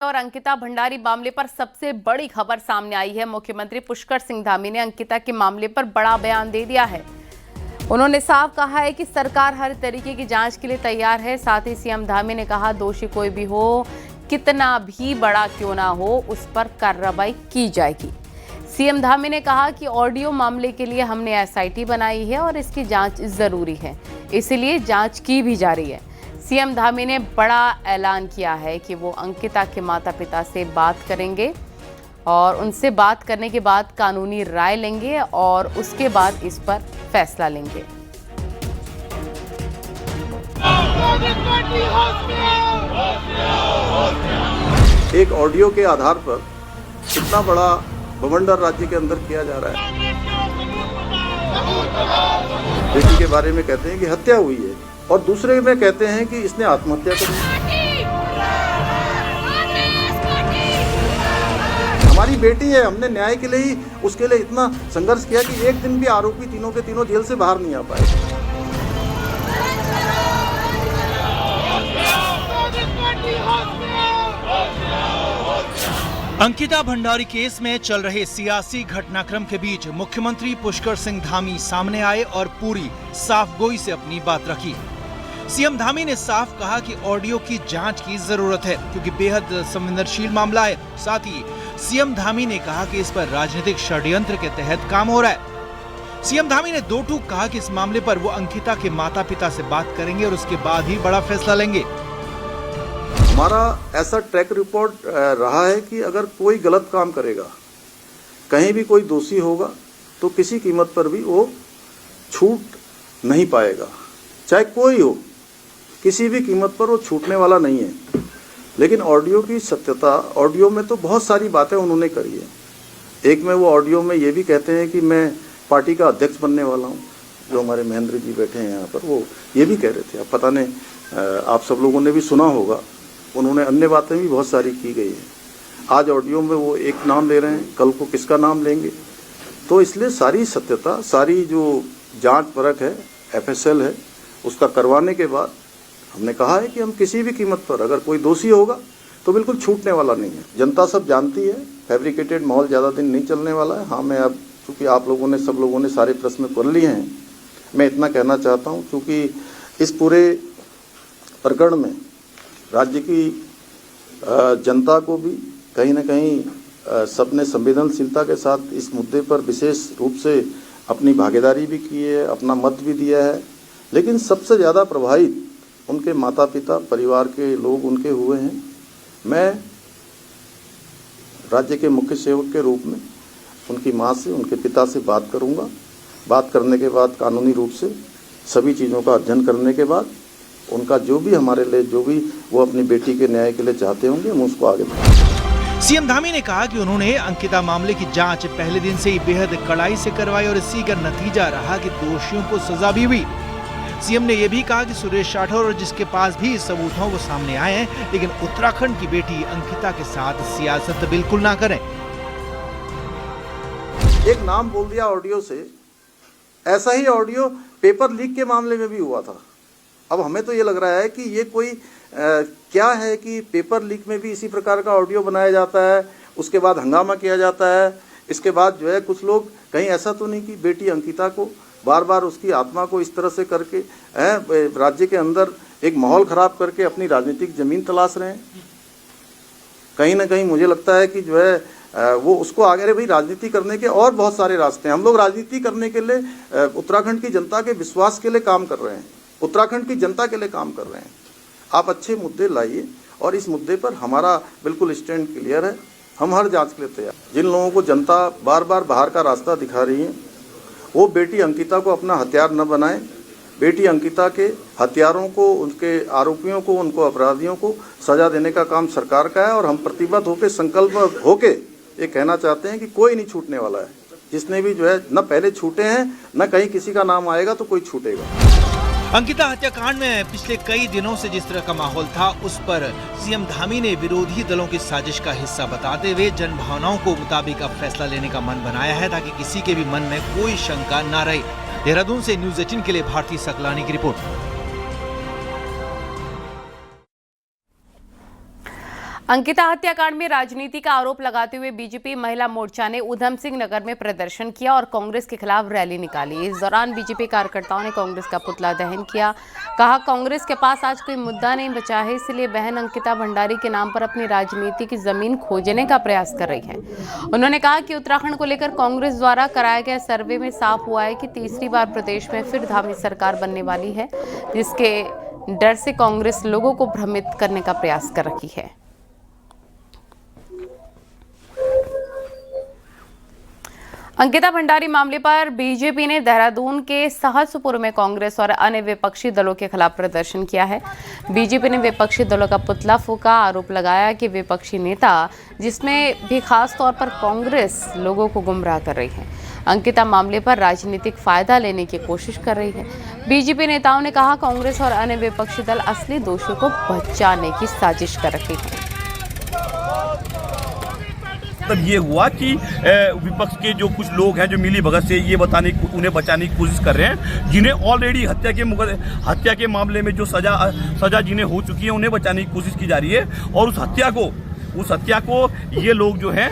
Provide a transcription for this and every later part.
और अंकिता भंडारी मामले पर सबसे बड़ी खबर सामने आई है। मुख्यमंत्री पुष्कर सिंह धामी ने अंकिता के मामले पर बड़ा बयान दे दिया है। उन्होंने साफ कहा है कि सरकार हर तरीके की जांच के लिए तैयार है। साथ ही सीएम धामी ने कहा, दोषी कोई भी हो, कितना भी बड़ा क्यों ना हो, उस पर कार्रवाई की जाएगी। सीएम धामी ने कहा कि ऑडियो मामले के लिए हमने एसआईटी बनाई है और इसकी जांच जरूरी है, इसलिए जांच की भी जा रही है। सीएम धामी ने बड़ा ऐलान किया है कि वो अंकिता के माता पिता से बात करेंगे और उनसे बात करने के बाद कानूनी राय लेंगे और उसके बाद इस पर फैसला लेंगे। एक ऑडियो के आधार पर कितना बड़ा बवंडर राज्य के अंदर किया जा रहा है। बेटी के बारे में कहते हैं कि हत्या हुई है और दूसरे में कहते हैं कि इसने आत्महत्या कर ली। हमारी बेटी है, हमने न्याय के लिए ही उसके लिए इतना संघर्ष किया कि एक दिन भी आरोपी तीनों के तीनों जेल से बाहर नहीं आ पाए। अंकिता भंडारी केस में चल रहे सियासी घटनाक्रम के बीच मुख्यमंत्री पुष्कर सिंह धामी सामने आए और पूरी साफगोई से अपनी बात रखी। सीएम धामी ने साफ कहा कि ऑडियो की जांच की जरूरत है क्योंकि बेहद संवेदनशील मामला है। साथ ही सीएम धामी ने कहा कि इस पर राजनीतिक षड्यंत्र के तहत काम हो रहा है। सीएम धामी ने दो टूक कहा कि इस मामले पर वो अंकिता के माता पिता से बात करेंगे और उसके बाद ही बड़ा फैसला लेंगे। हमारा ऐसा ट्रैक रिपोर्ट रहा है कि अगर कोई गलत काम करेगा, कहीं भी कोई दोषी होगा, तो किसी कीमत पर भी वो छूट नहीं पाएगा, चाहे कोई हो, किसी भी कीमत पर वो छूटने वाला नहीं है। लेकिन ऑडियो की सत्यता, ऑडियो में तो बहुत सारी बातें उन्होंने करी है। एक में वो ऑडियो में ये भी कहते हैं कि मैं पार्टी का अध्यक्ष बनने वाला हूँ। जो हमारे महेंद्र जी बैठे हैं यहाँ पर, वो ये भी कह रहे थे। अब पता नहीं, आप सब लोगों ने भी सुना होगा, उन्होंने अन्य बातें भी बहुत सारी की गई हैं। आज ऑडियो में वो एक नाम ले रहे हैं, कल को किसका नाम लेंगे। तो इसलिए सारी सत्यता, सारी जो जांच परख है, एफएसएल है, उसका करवाने के बाद हमने कहा है कि हम किसी भी कीमत पर अगर कोई दोषी होगा तो बिल्कुल छूटने वाला नहीं है। जनता सब जानती है, फैब्रिकेटेड माहौल ज़्यादा दिन नहीं चलने वाला है। हाँ, मैं अब चूँकि आप लोगों ने, सब लोगों ने सारे प्रश्न पढ़ लिए हैं, मैं इतना कहना चाहता हूँ, चूँकि इस पूरे प्रकरण में राज्य की जनता को भी कहीं ना कहीं सबने संवेदनशीलता के साथ इस मुद्दे पर विशेष रूप से अपनी भागीदारी भी की है, अपना मत भी दिया है। लेकिन सबसे ज़्यादा प्रभावित उनके माता पिता, परिवार के लोग उनके हुए हैं। मैं राज्य के मुख्य सेवक के रूप में उनकी माँ से, उनके पिता से बात करूँगा। बात करने के बाद कानूनी रूप से सभी चीज़ों का अध्ययन करने के बाद उनका जो भी हमारे लिए, जो भी वो अपनी बेटी के न्याय के लिए चाहते होंगे, हम उसको आगे बढ़ाएंगे। सीएम धामी ने कहा कि उन्होंने अंकिता मामले की जांच पहले दिन से ही बेहद कड़ाई से करवाई और इसी का नतीजा रहा कि दोषियों को सजा भी हुई। सीएम ने यह भी कहा कि सुरेश राठौर और जिसके पास भी सबूत हो वो सामने आए हैं, लेकिन उत्तराखंड की बेटी अंकिता के साथ सियासत बिल्कुल ना करें। एक नाम बोल दिया ऑडियो से, ऐसा ही ऑडियो पेपर लीक के मामले में भी हुआ था। अब हमें तो ये लग रहा है कि ये कोई क्या है कि पेपर लीक में भी इसी प्रकार का ऑडियो बनाया जाता है, उसके बाद हंगामा किया जाता है। इसके बाद जो है कुछ लोग, कहीं ऐसा तो नहीं कि बेटी अंकिता को बार बार उसकी आत्मा को इस तरह से करके राज्य के अंदर एक माहौल खराब करके अपनी राजनीतिक जमीन तलाश रहे हैं। कहीं ना कहीं मुझे लगता है कि जो है वो उसको आगे, भाई राजनीति करने के और बहुत सारे रास्ते हैं। हम लोग राजनीति करने के लिए उत्तराखंड की जनता के विश्वास के लिए काम कर रहे हैं, उत्तराखंड की जनता के लिए काम कर रहे हैं। आप अच्छे मुद्दे लाइए और इस मुद्दे पर हमारा बिल्कुल स्टैंड क्लियर है। हम हर जांच के लिए तैयार। जिन लोगों को जनता बार बार बाहर का रास्ता दिखा रही है, वो बेटी अंकिता को अपना हथियार न बनाएं। बेटी अंकिता के हत्यारों को, उनके आरोपियों को, उनको अपराधियों को सजा देने का काम सरकार का है और हम प्रतिबद्ध होकर, संकल्प होके ये कहना चाहते हैं कि कोई नहीं छूटने वाला है। जिसने भी जो है न पहले छूटे हैं, न कहीं किसी का नाम आएगा तो कोई छूटेगा। अंकिता हत्याकांड में पिछले कई दिनों से जिस तरह का माहौल था, उस पर सीएम धामी ने विरोधी दलों की साजिश का हिस्सा बताते हुए जन भावनाओं को मुताबिक अब फैसला लेने का मन बनाया है ताकि किसी के भी मन में कोई शंका न रहे। देहरादून से न्यूज़ 18 के लिए भारती सकलानी की रिपोर्ट। अंकिता हत्याकांड में राजनीति का आरोप लगाते हुए बीजेपी महिला मोर्चा ने उधम सिंह नगर में प्रदर्शन किया और कांग्रेस के खिलाफ रैली निकाली। इस दौरान बीजेपी कार्यकर्ताओं ने कांग्रेस का पुतला दहन किया। कहा, कांग्रेस के पास आज कोई मुद्दा नहीं बचा है, इसलिए बहन अंकिता भंडारी के नाम पर अपनी राजनीति की जमीन खोजने का प्रयास कर रही है। उन्होंने कहा कि उत्तराखंड को लेकर कांग्रेस द्वारा कराए गए सर्वे में साफ हुआ है कि तीसरी बार प्रदेश में फिर धामी सरकार बनने वाली है, जिसके डर से कांग्रेस लोगों को भ्रमित करने का प्रयास कर रही है। अंकिता भंडारी मामले पर बीजेपी ने देहरादून के सहसपुर में कांग्रेस और अन्य विपक्षी दलों के खिलाफ प्रदर्शन किया है। बीजेपी ने विपक्षी दलों का पुतला फूंका, आरोप लगाया कि विपक्षी नेता, जिसमें भी खास तौर पर कांग्रेस, लोगों को गुमराह कर रही है। अंकिता मामले पर राजनीतिक फायदा लेने की कोशिश कर रही है। बीजेपी नेताओं ने कहा, कांग्रेस और अन्य विपक्षी दल असली दोषियों को बचाने की साजिश कर रहे हैं। तब ये हुआ कि विपक्ष के जो कुछ लोग हैं जो मिली भगत से ये उन्हें बचाने की कोशिश कर रहे हैं, जिन्हें ऑलरेडी हत्या के मामले में जो सजा जिन्हें हो चुकी है, उन्हें बचाने की कोशिश की जा रही है। और उस हत्या को ये लोग जो हैं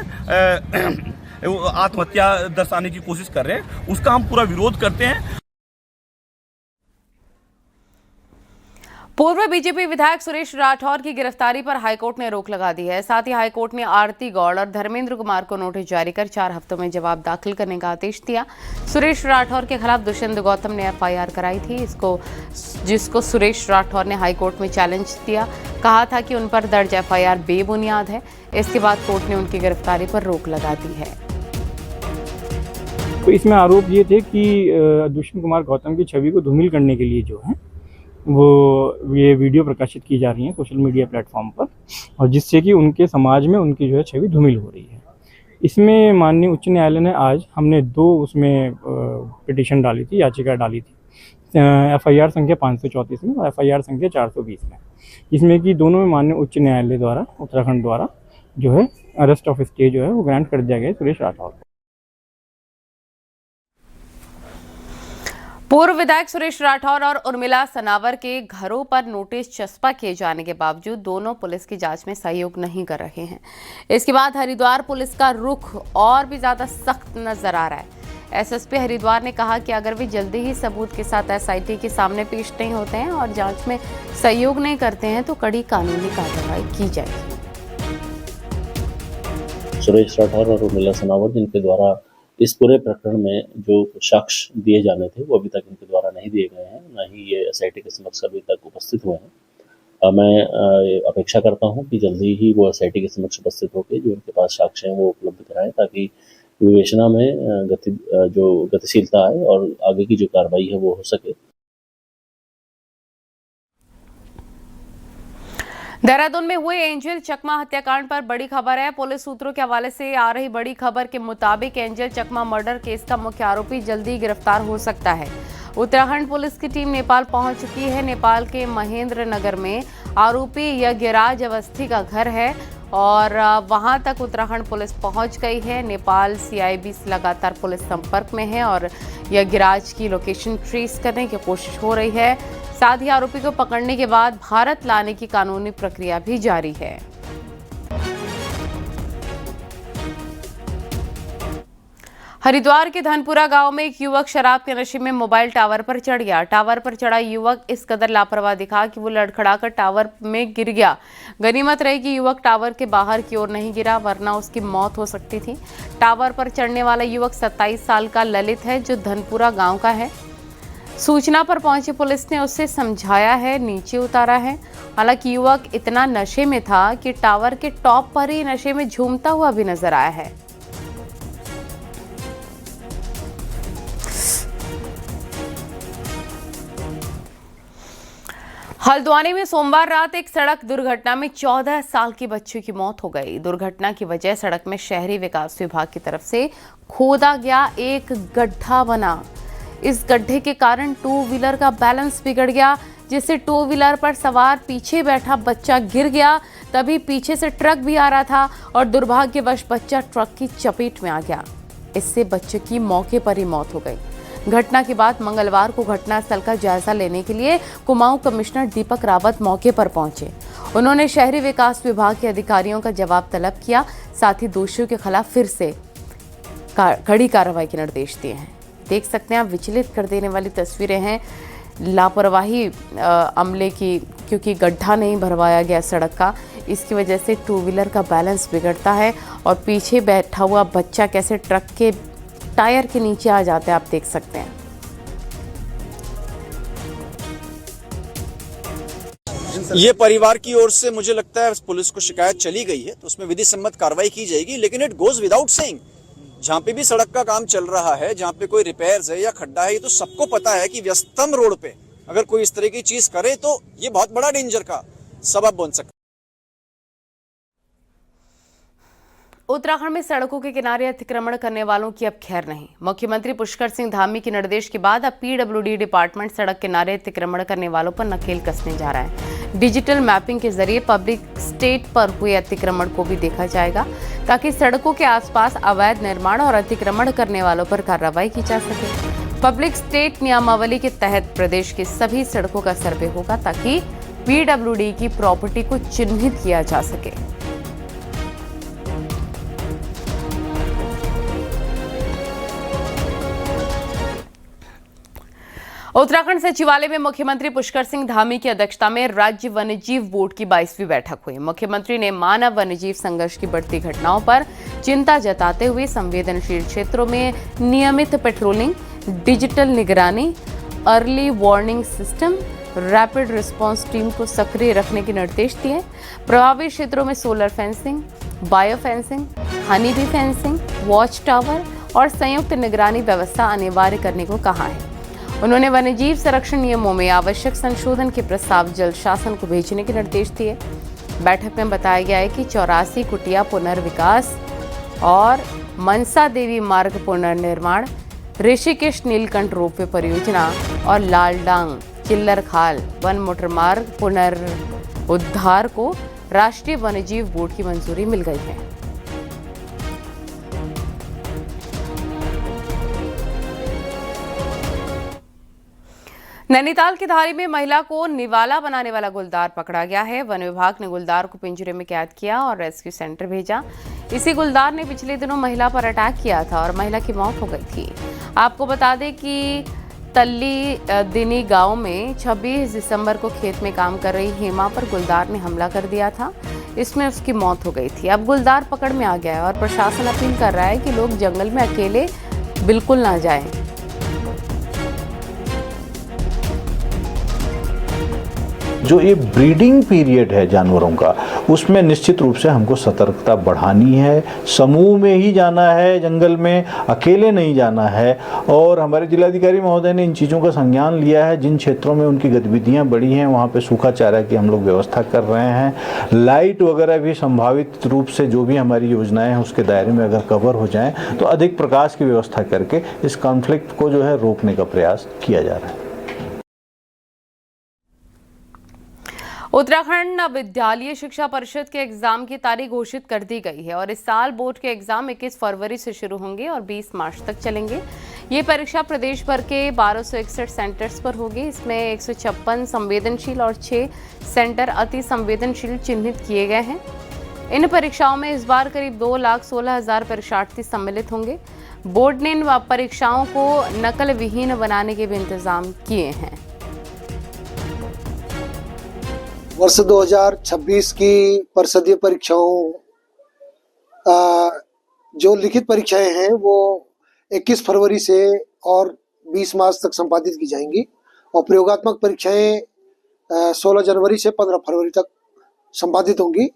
आत्महत्या दर्शाने की कोशिश कर रहे हैं। उसका हम पूरा विरोध करते हैं। पूर्व बीजेपी विधायक सुरेश राठौर की गिरफ्तारी पर हाईकोर्ट ने रोक लगा दी है। साथ ही हाईकोर्ट ने आरती गौड़ और धर्मेंद्र कुमार को नोटिस जारी कर 4 हफ्तों में जवाब दाखिल करने का आदेश दिया। सुरेश राठौर के खिलाफ दुष्यंत गौतम ने FIR कराई थी, जिसको सुरेश राठौर ने हाईकोर्ट में चैलेंज दिया। कहा था कि उन पर दर्ज FIR बेबुनियाद है। इसके बाद कोर्ट ने उनकी गिरफ्तारी पर रोक लगा दी है। तो इसमें आरोप ये थे कि दुष्यंत कुमार गौतम की छवि को धूमिल करने के लिए जो है ये वीडियो प्रकाशित की जा रही है सोशल मीडिया प्लेटफॉर्म पर, और जिससे कि उनके समाज में उनकी जो है छवि धूमिल हो रही है। इसमें माननीय उच्च न्यायालय ने आज हमने 2 उसमें पिटीशन डाली थी, याचिका डाली थी, FIR संख्या 534 में और FIR संख्या 420 में। इसमें कि दोनों में माननीय उच्च न्यायालय द्वारा, उत्तराखंड द्वारा जो है अरेस्ट ऑफ स्टे जो है वो ग्रांट कर दिया गया सुरेश राठौर को। पूर्व विधायक सुरेश राठौर और उर्मिला सनावर के घरों पर नोटिस चस्पा किए जाने के बावजूद दोनों पुलिस की जांच में सहयोग नहीं कर रहे हैं। इसके बाद हरिद्वार पुलिस का रुख और भी ज्यादा सख्त नजर आ रहा है। SSP हरिद्वार ने कहा कि अगर वे जल्दी ही सबूत के साथ SIT के सामने पेश नहीं होते हैं और जांच में सहयोग नहीं करते हैं तो कड़ी कानूनी कार्रवाई की जाएगी। सुरेश राठौर और उर्मिला सनावर, जिनके द्वारा इस पूरे प्रकरण में जो साक्ष्य दिए जाने थे वो अभी तक इनके द्वारा नहीं दिए गए हैं, न ही ये SIT के समक्ष अभी तक उपस्थित हुए हैं। मैं अपेक्षा करता हूं कि जल्दी ही वो SIT के समक्ष उपस्थित होकर जो इनके पास साक्ष्य हैं वो उपलब्ध कराएं, ताकि विवेचना में गतिशीलता आए और आगे की जो कार्रवाई है वो हो सके। देहरादून में हुए एंजल चकमा हत्याकांड पर बड़ी खबर है। पुलिस सूत्रों के हवाले से आ रही बड़ी खबर के मुताबिक एंजल चकमा मर्डर केस का मुख्य आरोपी जल्दी गिरफ्तार हो सकता है। उत्तराखंड पुलिस की टीम नेपाल पहुंच चुकी है। नेपाल के महेंद्र नगर में आरोपी यज्ञराज अवस्थी का घर है और वहां तक उत्तराखंड पुलिस पहुंच गई है। नेपाल CIB से लगातार पुलिस संपर्क में है और यज्ञराज की लोकेशन ट्रेस करने की कोशिश हो रही है। साथ ही आरोपी को पकड़ने के बाद भारत लाने की कानूनी प्रक्रिया भी जारी है। हरिद्वार के धनपुरा गांव में एक युवक शराब के नशे में मोबाइल टावर पर चढ़ गया। टावर पर चढ़ा युवक इस कदर लापरवाह दिखा कि वो लड़खड़ाकर टावर में गिर गया। गनीमत रही कि युवक टावर के बाहर की ओर नहीं गिरा, वरना उसकी मौत हो सकती थी। टावर पर चढ़ने वाला युवक 27 साल का ललित है, जो धनपुरा गांव का है। सूचना पर पहुंची पुलिस ने उसे समझाया है, नीचे उतारा है। हालांकि युवक इतना नशे में था कि टावर के टॉप पर ही नशे में झूमता हुआ भी नजर आया है। हल्द्वानी में सोमवार रात एक सड़क दुर्घटना में 14 साल की बच्ची की मौत हो गई। दुर्घटना की वजह सड़क में शहरी विकास विभाग की तरफ से खोदा गया एक गड्ढा बना। इस गड्ढे के कारण 2 व्हीलर का बैलेंस बिगड़ गया, जिससे 2 व्हीलर पर सवार पीछे बैठा बच्चा गिर गया। तभी पीछे से ट्रक भी आ रहा था और दुर्भाग्यवश बच्चा ट्रक की चपेट में आ गया। इससे बच्चे की मौके पर ही मौत हो गई। घटना के बाद मंगलवार को घटनास्थल का जायजा लेने के लिए कुमाऊं कमिश्नर दीपक रावत मौके पर पहुंचे। उन्होंने शहरी विकास विभाग के अधिकारियों का जवाब तलब किया, साथ ही दोषियों के खिलाफ फिर से कड़ी कार्रवाई के निर्देश दिए हैं। देख सकते हैं आप, विचलित कर देने वाली तस्वीरें हैं लापरवाही अमले की, क्योंकि गड्ढा नहीं भरवाया गया सड़क का। इसकी वजह से टू व्हीलर का बैलेंस बिगड़ता है और पीछे बैठा हुआ बच्चा कैसे ट्रक के टायर के नीचे आ जाता है, आप देख सकते हैं। ये परिवार की ओर से मुझे लगता है पुलिस को शिकायत चली गई है, तो उसमें विधि सम्मत कार्रवाई की जाएगी। लेकिन इट गोज विदाउट सेइंग, जहाँ पे भी सड़क का काम चल रहा है, जहाँ पे कोई रिपेयर्स है या खड्डा है, ये तो सबको पता है कि व्यस्तम रोड पे अगर कोई इस तरह की चीज करे तो ये बहुत बड़ा डेंजर का सबब बन सकता है। उत्तराखंड में सड़कों के किनारे अतिक्रमण करने वालों की अब खैर नहीं। मुख्यमंत्री पुष्कर सिंह धामी के निर्देश के बाद अब पीडब्ल्यूडी डिपार्टमेंट सड़क किनारे अतिक्रमण करने वालों पर नकेल कसने जा रहा है। डिजिटल मैपिंग के जरिए पब्लिक स्टेट पर हुए अतिक्रमण को भी देखा जाएगा, ताकि सड़कों के आसपास अवैध निर्माण और अतिक्रमण करने वालों पर कार्रवाई की जा सके। पब्लिक स्टेट नियमावली के तहत प्रदेश की सभी सड़कों का सर्वे होगा, ताकि पीडब्ल्यूडी की प्रॉपर्टी को चिन्हित किया जा सके। उत्तराखंड सचिवालय में मुख्यमंत्री पुष्कर सिंह धामी की अध्यक्षता में राज्य वन्यजीव बोर्ड की 22वीं बैठक हुई। मुख्यमंत्री ने मानव वन्यजीव संघर्ष की बढ़ती घटनाओं पर चिंता जताते हुए संवेदनशील क्षेत्रों में नियमित पेट्रोलिंग, डिजिटल निगरानी, early warning system, rapid response team को सक्रिय रखने के निर्देश दिए। प्रभावित क्षेत्रों में solar fencing, bio fencing, honey bee fencing, watch tower और संयुक्त निगरानी व्यवस्था अनिवार्य करने को कहा है। उन्होंने वन्यजीव संरक्षण नियमों में आवश्यक संशोधन के प्रस्ताव जल्द शासन को भेजने के निर्देश दिए। बैठक में बताया गया है कि 84 कुटिया पुनर्विकास और मनसा देवी मार्ग पुनर्निर्माण, ऋषिकेश नीलकंठ रोपवे परियोजना और लालडांग चिल्लर खाल वन मोटर मार्ग पुनरुद्धार को राष्ट्रीय वन्यजीव बोर्ड की मंजूरी मिल गई है। नैनीताल के धारी में महिला को निवाला बनाने वाला गुलदार पकड़ा गया है। वन विभाग ने गुलदार को पिंजरे में कैद किया और रेस्क्यू सेंटर भेजा। इसी गुलदार ने पिछले दिनों महिला पर अटैक किया था और महिला की मौत हो गई थी। आपको बता दें कि तल्ली दिनी गांव में 26 दिसंबर को खेत में काम कर रही हेमा पर गुलदार ने हमला कर दिया था। इसमें उसकी मौत हो गई थी। अब गुलदार पकड़ में आ गया है और प्रशासन अपील कर रहा है कि लोग जंगल में अकेले बिल्कुल ना जाएं। जो ये ब्रीडिंग पीरियड है जानवरों का, उसमें निश्चित रूप से हमको सतर्कता बढ़ानी है। समूह में ही जाना है, जंगल में अकेले नहीं जाना है। और हमारे जिलाधिकारी महोदय ने इन चीज़ों का संज्ञान लिया है। जिन क्षेत्रों में उनकी गतिविधियां बढ़ी हैं वहाँ पे सूखा चारा की हम लोग व्यवस्था कर रहे हैं। लाइट वगैरह भी संभावित रूप से जो भी हमारी योजनाएँ हैं उसके दायरे में अगर कवर हो जाएँ तो अधिक प्रकाश की व्यवस्था करके इस कॉन्फ्लिक्ट को जो है रोकने का प्रयास किया जा रहा है। उत्तराखंड विद्यालय शिक्षा परिषद के एग्जाम की तारीख घोषित कर दी गई है और इस साल बोर्ड के एग्जाम 21 फरवरी से शुरू होंगे और 20 मार्च तक चलेंगे। ये परीक्षा प्रदेश भर के 1261 सेंटर्स पर होगी। इसमें 156 संवेदनशील और 6 सेंटर अति संवेदनशील चिन्हित किए गए हैं। इन परीक्षाओं में इस बार करीब 2,16,000 परीक्षार्थी सम्मिलित होंगे। बोर्ड ने इन परीक्षाओं को नकल विहीन बनाने के भी इंतजाम किए हैं। वर्ष 2026 की परिषदीय परीक्षाओं जो लिखित परीक्षाएं हैं वो 21 फरवरी से और 20 मार्च तक संपादित की जाएंगी और प्रयोगात्मक परीक्षाएं 16 जनवरी से 15 फरवरी तक संपादित होंगी।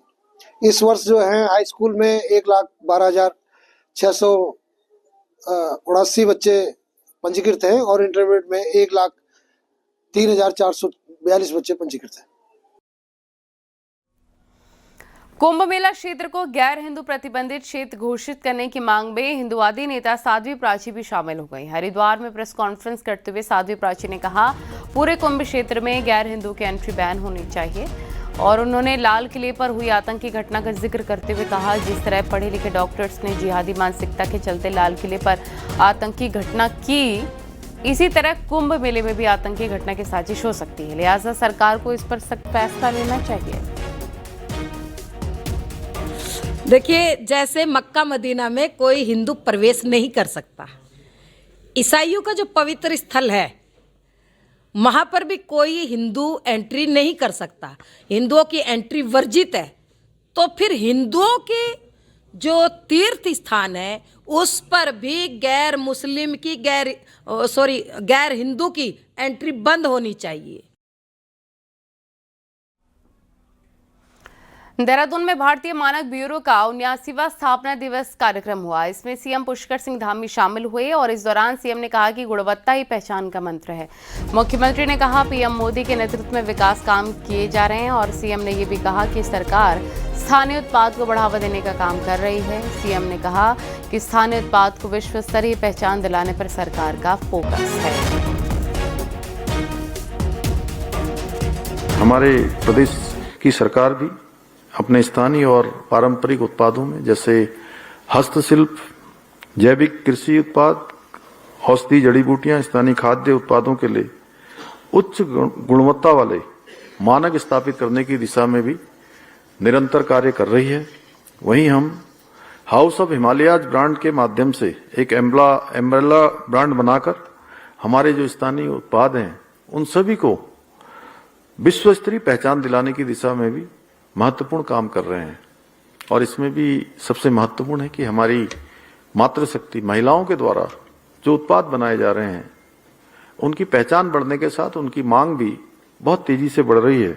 इस वर्ष जो है हाई स्कूल में 1,12,679 बच्चे पंजीकृत हैं और इंटरमीडिएट में 1,03,442 बच्चे पंजीकृत हैं। कुंभ मेला क्षेत्र को गैर हिंदू प्रतिबंधित क्षेत्र घोषित करने की मांग में हिंदुवादी नेता साध्वी प्राची भी शामिल हो गई। हरिद्वार में प्रेस कॉन्फ्रेंस करते हुए साध्वी प्राची ने कहा, पूरे कुंभ क्षेत्र में गैर हिंदू की एंट्री बैन होनी चाहिए। और उन्होंने लाल किले पर हुई आतंकी घटना का जिक्र करते हुए कहा, जिस तरह पढ़े लिखे डॉक्टर्स ने जिहादी मानसिकता के चलते लाल किले पर आतंकी घटना की, इसी तरह कुंभ मेले में भी आतंकी घटना की साजिश हो सकती है, लिहाजा सरकार को इस पर सख्त फैसला लेना चाहिए। देखिए, जैसे मक्का मदीना में कोई हिंदू प्रवेश नहीं कर सकता, ईसाइयों का जो पवित्र स्थल है वहाँ पर भी कोई हिंदू एंट्री नहीं कर सकता, हिंदुओं की एंट्री वर्जित है। तो फिर हिंदुओं के जो तीर्थ स्थान है उस पर भी गैर मुस्लिम की गैर हिंदू की एंट्री बंद होनी चाहिए। देहरादून में भारतीय मानक ब्यूरो का 79वां स्थापना दिवस कार्यक्रम हुआ। इसमें सीएम पुष्कर सिंह धामी शामिल हुए और इस दौरान सीएम ने कहा कि गुणवत्ता ही पहचान का मंत्र है। मुख्यमंत्री ने कहा पीएम मोदी के नेतृत्व में विकास काम किए जा रहे हैं और सीएम ने ये भी कहा कि सरकार स्थानीय उत्पाद को बढ़ावा देने का काम कर रही है। सीएम ने कहा कि स्थानीय उत्पाद को विश्व स्तरीय पहचान दिलाने पर सरकार का फोकस है। हमारे प्रदेश की सरकार भी अपने स्थानीय और पारंपरिक उत्पादों में जैसे हस्तशिल्प, जैविक कृषि उत्पाद, औषधि जड़ी बूटियां, स्थानीय खाद्य उत्पादों के लिए उच्च गुणवत्ता वाले मानक स्थापित करने की दिशा में भी निरंतर कार्य कर रही है। वहीं हम हाउस ऑफ हिमालयाज ब्रांड के माध्यम से एक एम्ब्रेला ब्रांड बनाकर हमारे जो स्थानीय उत्पाद हैं उन सभी को विश्व स्तरीय पहचान दिलाने की दिशा में भी महत्वपूर्ण काम कर रहे हैं। और इसमें भी सबसे महत्वपूर्ण है कि हमारी मातृशक्ति महिलाओं के द्वारा जो उत्पाद बनाए जा रहे हैं उनकी पहचान बढ़ने के साथ उनकी मांग भी बहुत तेजी से बढ़ रही है।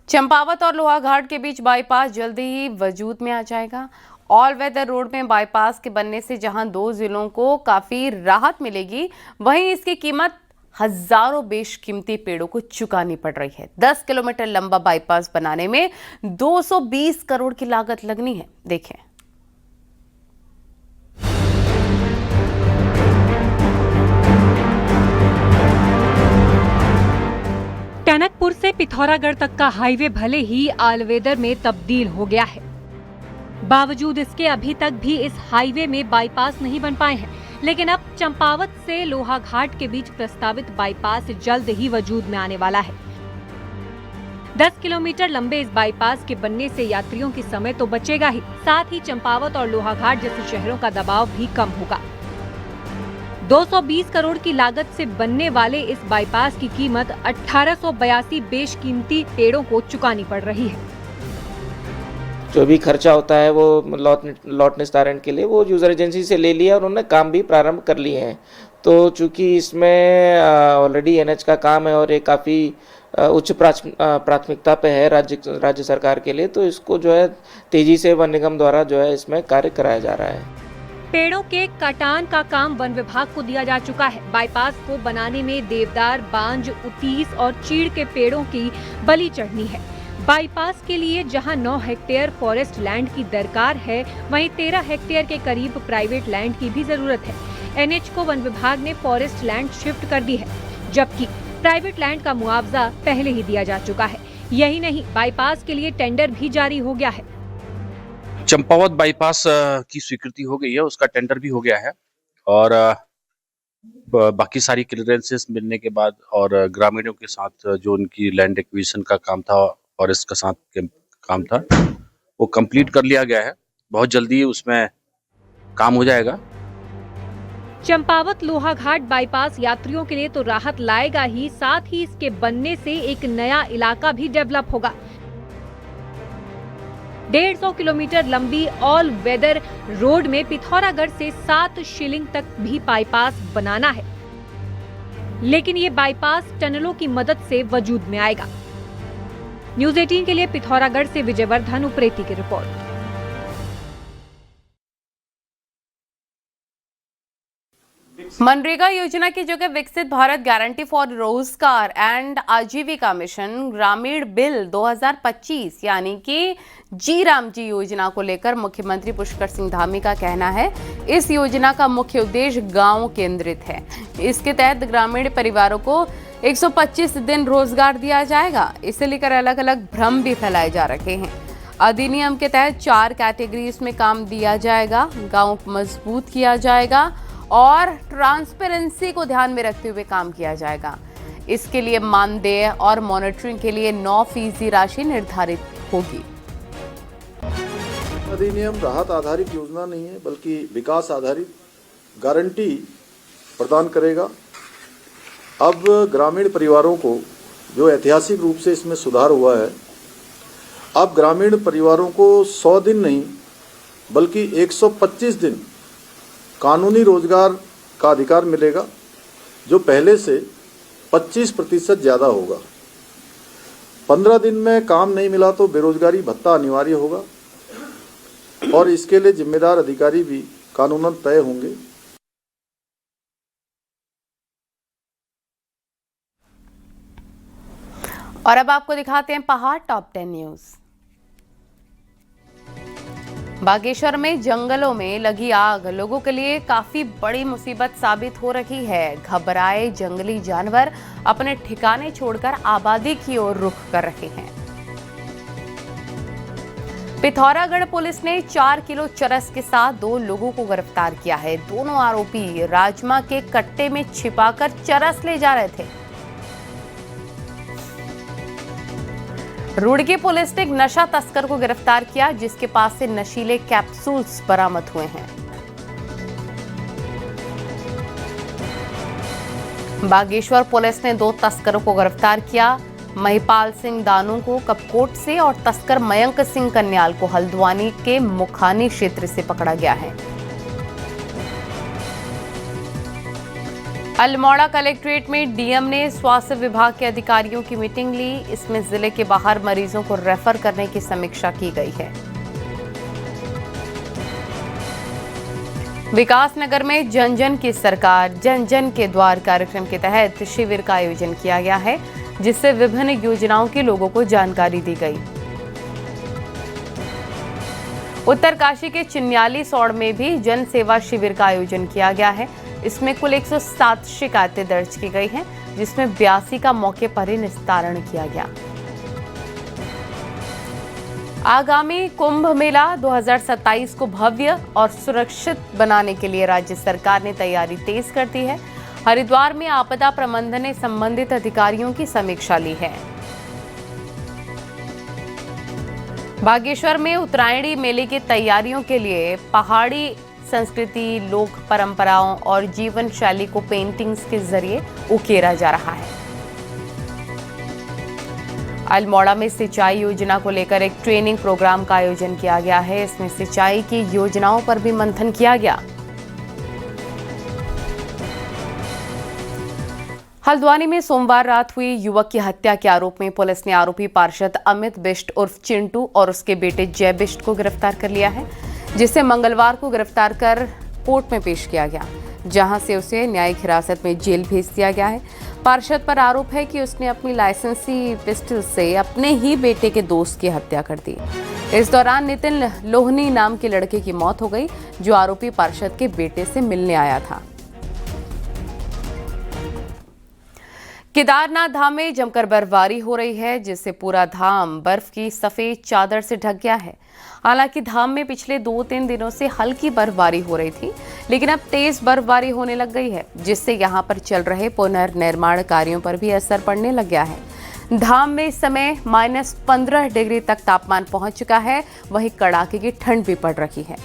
चंपावत और लोहाघाट के बीच बाईपास जल्दी ही वजूद में आ जाएगा। ऑल वेदर रोड में बाईपास के बनने से जहां 2 जिलों को काफी राहत मिलेगी, वहीं इसकी कीमत हजारों बेशकीमती पेड़ों को चुकानी पड़ रही है। 10 किलोमीटर लंबा बाईपास बनाने में 220 करोड़ की लागत लगनी है। देखें। टनकपुर से पिथौरागढ़ तक का हाईवे भले ही ऑलवेदर में तब्दील हो गया है, बावजूद इसके अभी तक भी इस हाईवे में बाईपास नहीं बन पाए हैं। लेकिन अब चंपावत से लोहाघाट के बीच प्रस्तावित बाईपास जल्द ही वजूद में आने वाला है। 10 किलोमीटर लंबे इस बाईपास के बनने से यात्रियों की समय तो बचेगा ही, साथ ही चंपावत और लोहाघाट जैसे शहरों का दबाव भी कम होगा। 220 करोड़ की लागत से बनने वाले इस बाईपास की कीमत 1882 बेशकीमती पेड़ों को चुकानी पड़ रही है। जो भी खर्चा होता है वो लॉट निस्तारण के लिए वो यूज़र एजेंसी से ले लिया और उन्होंने काम भी प्रारंभ कर लिए हैं। तो चूंकि इसमें ऑलरेडी एनएच का काम है और ये काफ़ी उच्च प्राथमिकता पे है राज्य सरकार के लिए, तो इसको जो है तेजी से वन निगम द्वारा जो है इसमें कार्य कराया जा रहा है। पेड़ों के कटान का काम वन विभाग को दिया जा चुका है। बाईपास को बनाने में देवदार, बांज, उतीस और चीड़ के पेड़ों की बलि चढ़नी है। बाईपास के लिए जहां 9 हेक्टेयर फॉरेस्ट लैंड की दरकार है, वहीं 13 हेक्टेयर के करीब प्राइवेट लैंड की भी जरूरत है। एनएच को वन विभाग ने फॉरेस्ट लैंड शिफ्ट कर दी है, जबकि प्राइवेट लैंड का मुआवजा पहले ही दिया जा चुका है। यही नहीं, बाईपास के लिए टेंडर भी जारी हो गया है। चंपावत बाईपास की स्वीकृति हो गई है, उसका टेंडर भी हो गया है और बाकी सारी क्लियरेंसेस मिलने के बाद और ग्रामीणों के साथ जो उनकी लैंड एक्विजिशन का काम था और इसका साथ के काम था वो कंप्लीट कर लिया गया है। बहुत जल्दी उसमें काम हो जाएगा। चंपावत लोहाघाट बाईपास यात्रियों के लिए तो राहत लाएगा ही, साथ ही इसके बनने से एक नया इलाका भी डेवलप होगा। 150 किलोमीटर लंबी ऑल वेदर रोड में पिथौरागढ़ से 7 शिलिंग तक भी बाईपास बनाना है, लेकिन ये बाईपास टनलों की मदद से वजूद में आएगा। न्यूज़ 18 के लिए पिथौरागढ़ से विजयवर्धन उप्रेती की रिपोर्ट। मनरेगा योजना की जगह विकसित भारत गारंटी फॉर रोजगार एंड आजीविका मिशन ग्रामीण बिल 2025 यानी कि जी राम जी योजना को लेकर मुख्यमंत्री पुष्कर सिंह धामी का कहना है, इस योजना का मुख्य उद्देश्य गांव केंद्रित है। इसके तहत ग्रामीण परिवारों को 125 दिन रोजगार दिया जाएगा। इसे लेकर अलग अलग भ्रम भी फैलाए जा रहे हैं। अधिनियम के तहत 4 कैटेगरीज में काम दिया जाएगा। गांव को मजबूत किया जाएगा और ट्रांसपेरेंसी को ध्यान में रखते हुए काम किया जाएगा। इसके लिए मानदेय और मॉनिटरिंग के लिए 9% राशि निर्धारित होगी। अधिनियम राहत आधारित योजना नहीं है, बल्कि विकास आधारित गारंटी प्रदान करेगा। अब ग्रामीण परिवारों को जो ऐतिहासिक रूप से इसमें सुधार हुआ है, अब ग्रामीण परिवारों को 100 दिन नहीं बल्कि 125 दिन कानूनी रोजगार का अधिकार मिलेगा, जो पहले से 25% ज़्यादा होगा। 15 दिन में काम नहीं मिला तो बेरोजगारी भत्ता अनिवार्य होगा और इसके लिए जिम्मेदार अधिकारी भी कानूनन तय होंगे। और अब आपको दिखाते हैं पहाड़ टॉप 10 न्यूज। बागेश्वर में जंगलों में लगी आग लोगों के लिए काफी बड़ी मुसीबत साबित हो रही है। घबराए जंगली जानवर अपने ठिकाने छोड़कर आबादी की ओर रुख कर रहे हैं। पिथौरागढ़ पुलिस ने 4 किलो चरस के साथ 2 लोगों को गिरफ्तार किया है। दोनों आरोपी राजमा के कट्टे में छिपाकर चरस ले जा रहे थे। रुड़की पुलिस ने एक नशा तस्कर को गिरफ्तार किया, जिसके पास से नशीले कैप्सूल्स बरामद हुए हैं। बागेश्वर पुलिस ने 2 तस्करों को गिरफ्तार किया। महिपाल सिंह दानू को कपकोट से और तस्कर मयंक सिंह कन्याल को हल्द्वानी के मुखानी क्षेत्र से पकड़ा गया है। अल्मोड़ा कलेक्ट्रेट में डीएम ने स्वास्थ्य विभाग के अधिकारियों की मीटिंग ली। इसमें जिले के बाहर मरीजों को रेफर करने की समीक्षा की गई है। विकासनगर में जन जन की सरकार जन जन के द्वार कार्यक्रम के तहत शिविर का आयोजन किया गया है, जिससे विभिन्न योजनाओं के लोगों को जानकारी दी गई। उत्तरकाशी के चिन्याली सौड़ में भी जन सेवा शिविर का आयोजन किया गया है। इसमें कुल 107 शिकायतें दर्ज की गई हैं, जिसमें 82 का मौके पर ही निस्तारण किया गया। आगामी कुंभ मेला 2027 को भव्य और सुरक्षित बनाने के लिए राज्य सरकार ने तैयारी तेज कर दी है। हरिद्वार में आपदा प्रबंधन ने संबंधित अधिकारियों की समीक्षा ली है। बागेश्वर में उत्तरायणी मेले की तैयारियों के लिए पहाड़ी संस्कृति, लोक परंपराओं और जीवन शैली को पेंटिंग्स के जरिए उकेरा जा रहा है। अल्मोड़ा में सिंचाई योजना को लेकर एक ट्रेनिंग प्रोग्राम का आयोजन किया गया है। इसमें सिंचाई की योजनाओं पर भी मंथन किया गया। हल्द्वानी में सोमवार रात हुई युवक की हत्या के आरोप में पुलिस ने आरोपी पार्षद अमित बिष्ट उर्फ चिंटू और उसके बेटे जय बिष्ट को गिरफ्तार कर लिया है, जिसे मंगलवार को गिरफ्तार कर कोर्ट में पेश किया गया, जहां से उसे न्यायिक हिरासत में जेल भेज दिया गया है। पार्षद पर आरोप है कि उसने अपनी लाइसेंसी पिस्टल से अपने ही बेटे के दोस्त की हत्या कर दी। इस दौरान नितिन लोहनी नाम के लड़के की मौत हो गई, जो आरोपी पार्षद के बेटे से मिलने आया था। केदारनाथ धाम में जमकर बर्फबारी हो रही है, जिससे पूरा धाम बर्फ की सफेद चादर से ढक गया है। हालांकि धाम में पिछले 2-3 दिनों से हल्की बर्फबारी हो रही थी, लेकिन अब तेज बर्फबारी होने लग गई है, जिससे यहां पर चल रहे पुनर्निर्माण कार्यों पर भी असर पड़ने लग गया है। धाम में इस समय -15 डिग्री तक तापमान पहुंच चुका है, वहीं कड़ाके की ठंड भी पड़ रही है।